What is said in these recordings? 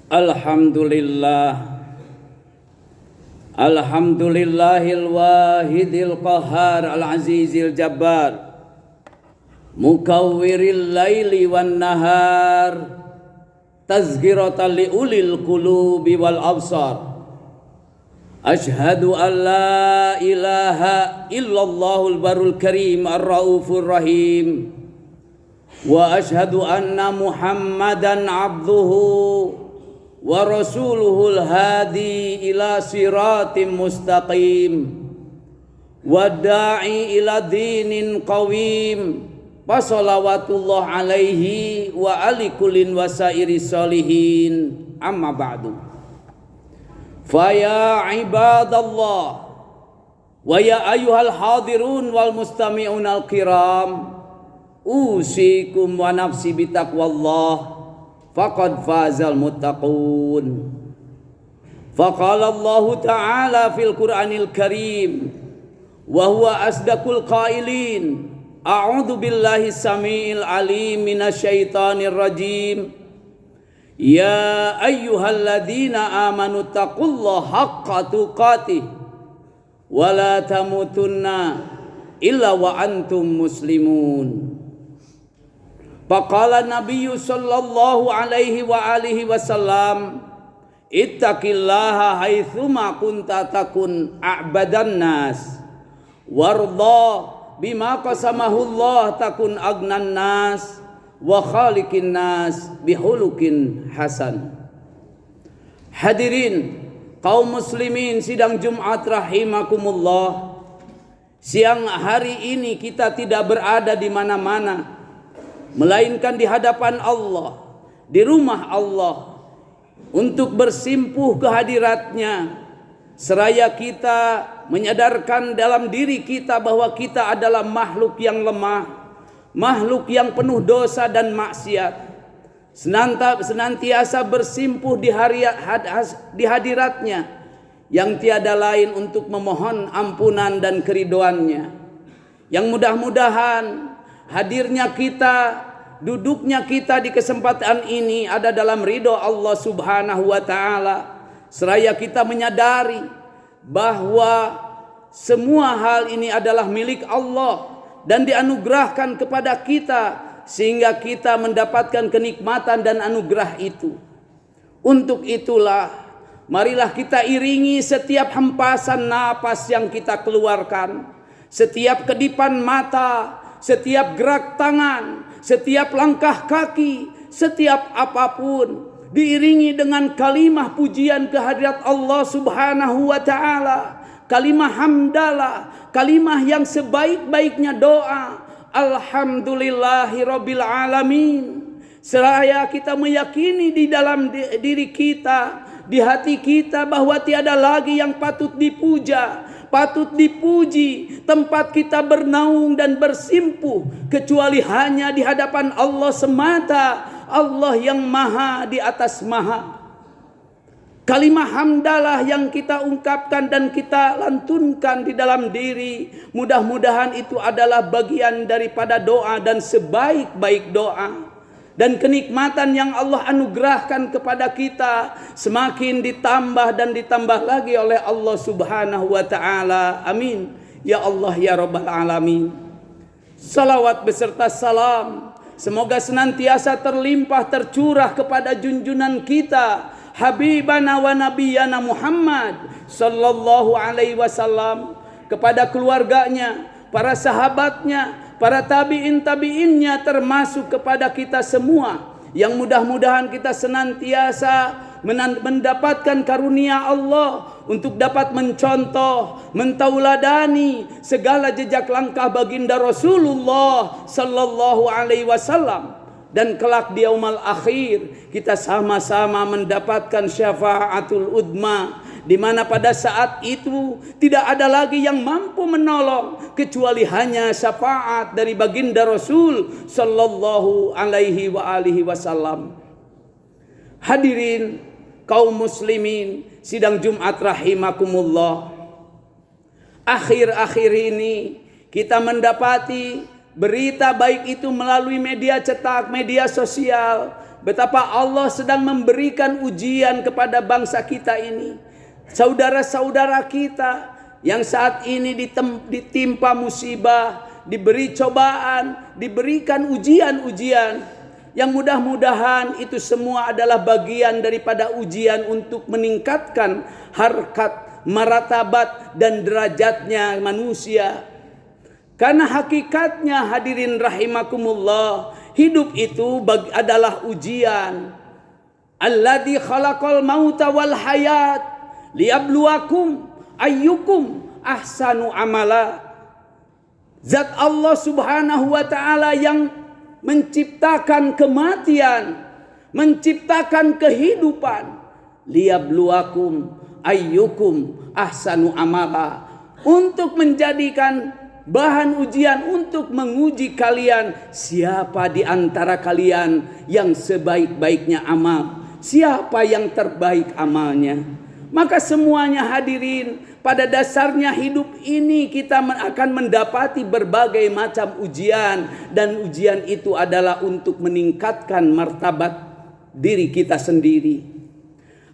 Alhamdulillah. Alhamdulillahil wahidil qahhar al-azizil jabbar mukawwiril laili wan nahar tazkiratan li ulil qulubi wal absar. Ashhadu an la ilaha illallahul barul karim ar-raufur rahim wa ashhadu anna muhammadan abduhu wa rasuluhul hadi ila siratim mustaqim wa da'i ila dinin qawim wa salawatullah alaihi wa alikulin wasairi salihin amma ba'du. Fa ya ibadallah wa ya ayyuhal hadirun wal mustami'un al kiram usikum wa nafsi bitaqwallah faqad fazal muttaqun. Faqala Allah Ta'ala fil Qur'anil Karim wa huwa asdaqul qailin a'udzu billahi samiil alim minasyaitonir rajim. Ya ayyuhalladzina amanu taqullaha haqqa tuqatih wa la tamutunna illa wa antum muslimun. Faqala Nabiyyu sallallahu alaihi wa alihi wasallam ittaqillaha haitsuma kunta takun a'badan nas warda bima qasamahu Allah takun agnan nas wa khaliqin nas bihulukin hasan. Hadirin kaum muslimin sidang Jumat rahimakumullah. Siang hari ini kita tidak berada di mana-mana melainkan di hadapan Allah, di rumah Allah untuk bersimpuh kehadiratnya, seraya kita menyadarkan dalam diri kita bahwa kita adalah makhluk yang lemah, makhluk yang penuh dosa dan maksiat, senantiasa bersimpuh di hadiratnya yang tiada lain untuk memohon ampunan dan keridoannya. Yang mudah-mudahan hadirnya kita, duduknya kita di kesempatan ini ada dalam ridho Allah Subhanahu wa Ta'ala, seraya kita menyadari bahwa semua hal ini adalah milik Allah dan dianugerahkan kepada kita sehingga kita mendapatkan kenikmatan dan anugerah itu. Untuk itulah marilah kita iringi setiap hempasan napas yang kita keluarkan, setiap kedipan mata, setiap gerak tangan, setiap langkah kaki, setiap apapun diiringi dengan kalimah pujian kehadirat Allah Subhanahu wa Ta'ala, kalimah hamdalah, kalimah yang sebaik-baiknya doa, alhamdulillahi rabbil alamin. Seraya kita meyakini di dalam diri kita, di hati kita bahwa tiada lagi yang patut dipuja, patut dipuji, tempat kita bernaung dan bersimpuh kecuali hanya di hadapan Allah semata, Allah yang maha di atas maha. Kalimah hamdalah yang kita ungkapkan dan kita lantunkan di dalam diri, mudah-mudahan itu adalah bagian daripada doa dan sebaik-baik doa. Dan kenikmatan yang Allah anugerahkan kepada kita semakin ditambah dan ditambah lagi oleh Allah Subhanahu wa Ta'ala. Amin. Ya Allah ya Rabbal Alamin. Salawat beserta salam semoga senantiasa terlimpah tercurah kepada junjungan kita, Habibana wa Nabiyana Muhammad sallallahu alaihi wasallam, kepada keluarganya, para sahabatnya, para tabi'in-tabi'innya, termasuk kepada kita semua, yang mudah-mudahan kita senantiasa mendapatkan karunia Allah untuk dapat mencontoh, mentauladani segala jejak langkah baginda Rasulullah sallallahu alaihi wasallam. Dan kelak di yaumul akhir kita sama-sama mendapatkan syafaatul udma, di mana pada saat itu tidak ada lagi yang mampu menolong kecuali hanya syafaat dari baginda Rasul sallallahu alaihi wa alihi wasallam. Hadirin kaum muslimin sidang Jumat rahimakumullah. Akhir-akhir ini kita mendapati berita baik itu melalui media cetak, media sosial, betapa Allah sedang memberikan ujian kepada bangsa kita ini. Saudara-saudara kita yang saat ini ditimpa musibah, diberi cobaan, diberikan ujian-ujian, yang mudah-mudahan itu semua adalah bagian daripada ujian untuk meningkatkan harkat, martabat dan derajatnya manusia. Karena hakikatnya hadirin rahimakumullah, hidup itu adalah ujian. Alladzi khalaqal mauta wal hayat liyabluwakum ayyukum ahsanu amala. Zat Allah Subhanahu wa taala yang menciptakan kematian, menciptakan kehidupan, liyabluwakum ayyukum ahsanu amala, untuk menjadikan bahan ujian, untuk menguji kalian siapa di antara kalian yang sebaik-baiknya amal, siapa yang terbaik amalnya. Maka semuanya hadirin, pada dasarnya hidup ini kita akan mendapati berbagai macam ujian, dan ujian itu adalah untuk meningkatkan martabat diri kita sendiri.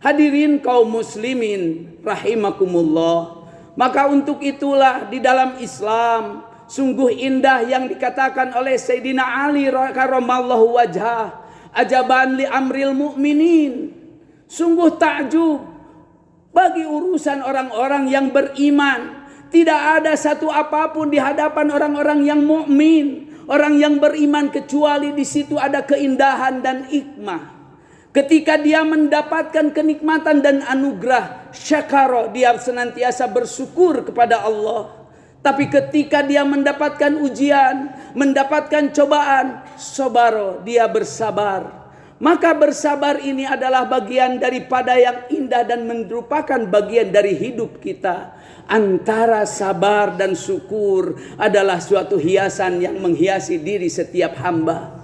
Hadirin kaum muslimin rahimakumullah, maka untuk itulah di dalam Islam sungguh indah yang dikatakan oleh Sayyidina Ali karamallahu wajhah, ajaban li amril mu'minin, sungguh takjub bagi urusan orang-orang yang beriman. Tidak ada satu apapun di hadapan orang-orang yang mukmin, orang yang beriman, kecuali di situ ada keindahan dan hikmah. Ketika dia mendapatkan kenikmatan dan anugerah, syakara, dia senantiasa bersyukur kepada Allah. Tapi ketika dia mendapatkan ujian, mendapatkan cobaan, sabaro, dia bersabar. Maka bersabar ini adalah bagian daripada yang indah dan merupakan bagian dari hidup kita. Antara sabar dan syukur adalah suatu hiasan yang menghiasi diri setiap hamba.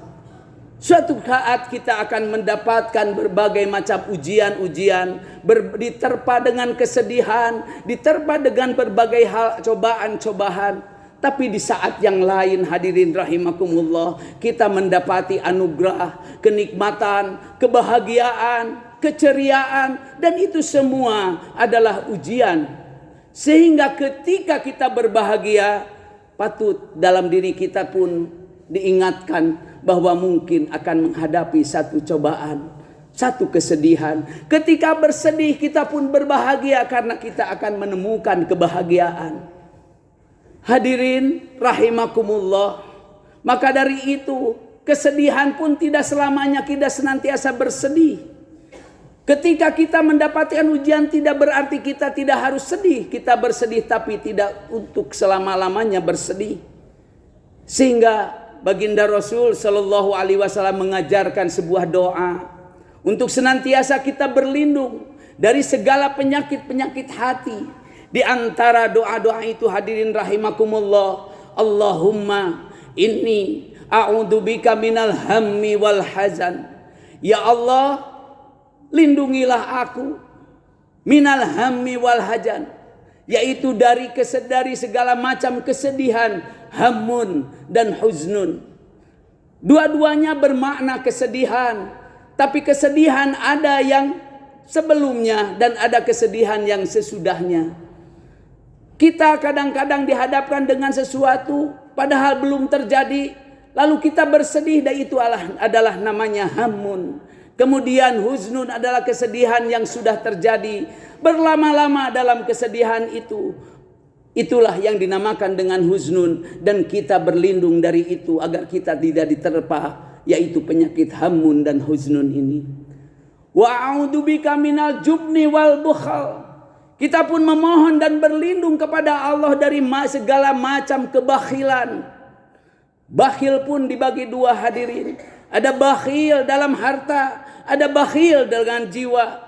Suatu saat kita akan mendapatkan berbagai macam ujian-ujian, diterpa dengan kesedihan, diterpa dengan berbagai hal cobaan-cobaan. Tapi di saat yang lain hadirin rahimakumullah, kita mendapati anugerah, kenikmatan, kebahagiaan, keceriaan, dan itu semua adalah ujian. Sehingga ketika kita berbahagia, patut dalam diri kita pun diingatkan bahwa mungkin akan menghadapi satu cobaan, satu kesedihan. Ketika bersedih kita pun berbahagia karena kita akan menemukan kebahagiaan. Hadirin rahimakumullah, maka dari itu kesedihan pun tidak selamanya kita senantiasa bersedih. Ketika kita mendapatkan ujian tidak berarti kita tidak harus sedih. Kita bersedih tapi tidak untuk selama-lamanya bersedih. Sehingga baginda Rasul Shallallahu Alaihi Wasallam mengajarkan sebuah doa untuk senantiasa kita berlindung dari segala penyakit-penyakit hati. Di antara doa-doa itu hadirin rahimakumullah, Allahumma inni a'udzubika minal hammi wal hazan. Ya Allah, lindungilah aku minal hammi wal hazan, yaitu dari segala macam kesedihan, hammun dan huznun. Dua-duanya bermakna kesedihan, tapi kesedihan ada yang sebelumnya dan ada kesedihan yang sesudahnya. Kita kadang-kadang dihadapkan dengan sesuatu padahal belum terjadi, lalu kita bersedih, dan itu adalah namanya hammun. Kemudian huznun adalah kesedihan yang sudah terjadi, berlama-lama dalam kesedihan itu. Itulah yang dinamakan dengan huznun, dan kita berlindung dari itu agar kita tidak diterpa, yaitu penyakit hammun dan huznun ini. Wa a'udzubika minal jubni wal bukhal. Kita pun memohon dan berlindung kepada Allah dari segala macam kebakhilan. Bakhil pun dibagi dua hadirin. Ada bakhil dalam harta, ada bakhil dengan jiwa.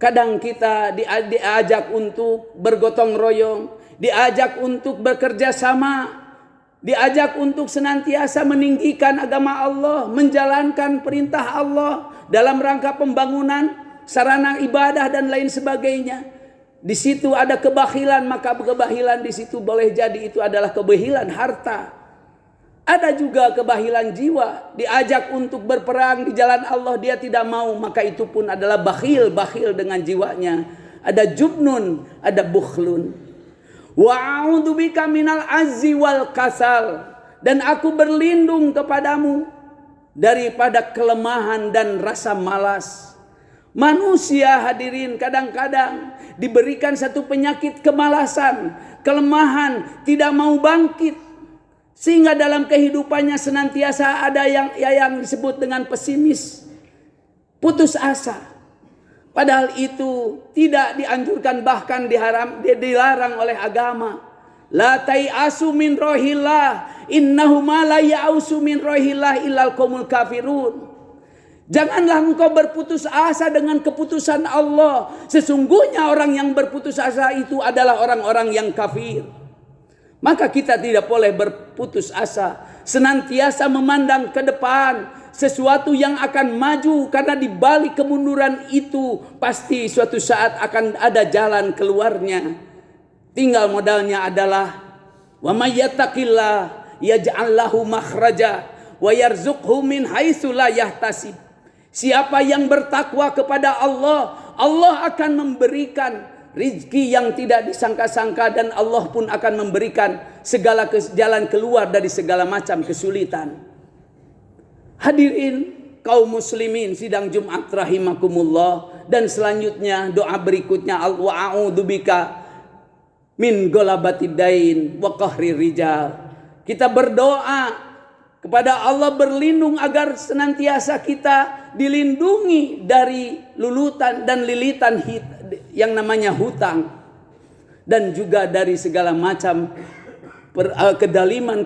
Kadang kita diajak untuk bergotong royong, diajak untuk bekerja sama, diajak untuk senantiasa meninggikan agama Allah, menjalankan perintah Allah dalam rangka pembangunan sarana ibadah dan lain sebagainya. Di situ ada kebakhilan, maka kebakhilan di situ boleh jadi itu adalah kebahilan harta. Ada juga kebahilan jiwa, diajak untuk berperang di jalan Allah dia tidak mau, maka itu pun adalah bakhil dengan jiwanya. Ada jubnun, ada bukhlun. Wa a'udzubika minal azzi wal kasal, dan aku berlindung kepadamu daripada kelemahan dan rasa malas. Manusia hadirin kadang-kadang diberikan satu penyakit kemalasan, kelemahan, tidak mau bangkit. Sehingga dalam kehidupannya senantiasa ada yang disebut dengan pesimis, putus asa. Padahal itu tidak dianjurkan, bahkan dilarang oleh agama. La tai'asu min rohillah, innahu ma la ya'usu min rohillah illal qaumul kafirun. Janganlah engkau berputus asa dengan keputusan Allah. Sesungguhnya orang yang berputus asa itu adalah orang-orang yang kafir. Maka kita tidak boleh berputus asa, senantiasa memandang ke depan, sesuatu yang akan maju, karena di balik kemunduran itu pasti suatu saat akan ada jalan keluarnya. Tinggal modalnya adalah wa may yattaqillah yaj'al lahu makhraja wa yarzuqhu min haitsu la yahtasib. Siapa yang bertakwa kepada Allah, Allah akan memberikan rizki yang tidak disangka-sangka, dan Allah pun akan memberikan segala jalan keluar dari segala macam kesulitan. Hadirin kaum muslimin sidang Jumat rahimakumullah, dan selanjutnya doa berikutnya, wa a'udzubika min golabatid dain wa qahrir rijal. Kita berdoa kepada Allah berlindung agar senantiasa kita dilindungi dari lulutan dan lilitan yang namanya hutang, dan juga dari segala macam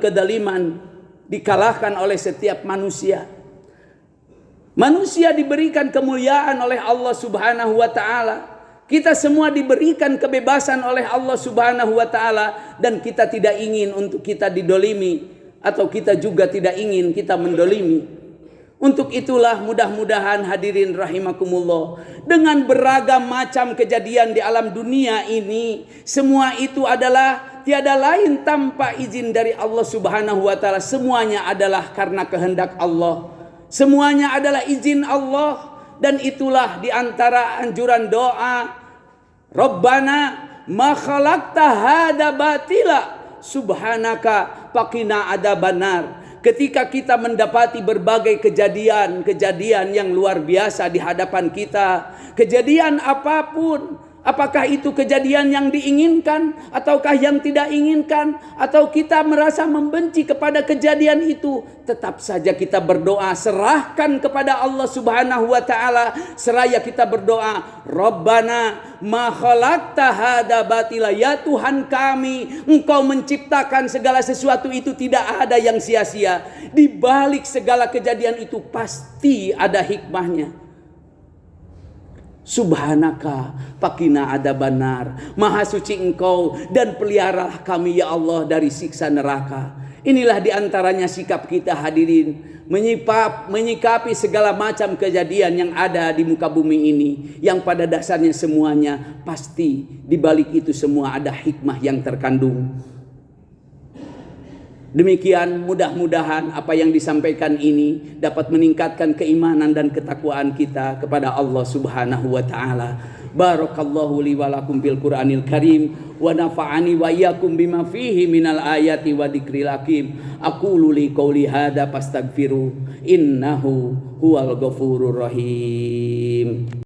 kedaliman dikalahkan oleh setiap manusia. Manusia diberikan kemuliaan oleh Allah Subhanahu wa taala. Kita semua diberikan kebebasan oleh Allah Subhanahu wa taala, dan kita tidak ingin untuk kita didolimi, atau kita juga tidak ingin kita mendolimi. Untuk itulah mudah-mudahan hadirin rahimakumullah, dengan beragam macam kejadian di alam dunia ini, semua itu adalah tiada lain tanpa izin dari Allah Subhanahu wa taala. Semuanya adalah karena kehendak Allah. Semuanya adalah izin Allah, dan itulah di antara anjuran doa, Rabbana ma khalaqta hada batila subhanaka faqina adzabannar. Ketika kita mendapati berbagai kejadian yang luar biasa di hadapan kita, kejadian apapun, apakah itu kejadian yang diinginkan ataukah yang tidak inginkan, atau kita merasa membenci kepada kejadian itu, tetap saja kita berdoa, serahkan kepada Allah Subhanahu wa taala, seraya kita berdoa, Rabbana ma khalaqta hada batila, ya Tuhan kami, Engkau menciptakan segala sesuatu itu tidak ada yang sia-sia. Di balik segala kejadian itu pasti ada hikmahnya. Subhanaka faqina adzabannar, maha suci Engkau dan peliharalah kami ya Allah dari siksa neraka. Inilah diantaranya sikap kita hadirin, menyikapi segala macam kejadian yang ada di muka bumi ini, yang pada dasarnya semuanya pasti di balik itu semua ada hikmah yang terkandung. Demikian mudah-mudahan apa yang disampaikan ini dapat meningkatkan keimanan dan ketakwaan kita kepada Allah Subhanahu wa taala. Barakallahu li wa lakum bil Qur'anil Karim wa nafa'ani wa iyyakum bima fihi minal ayati wa dzikril hakim. Aqulu li qouli hadza fastaghfiru innahu huwal ghafurur rahim.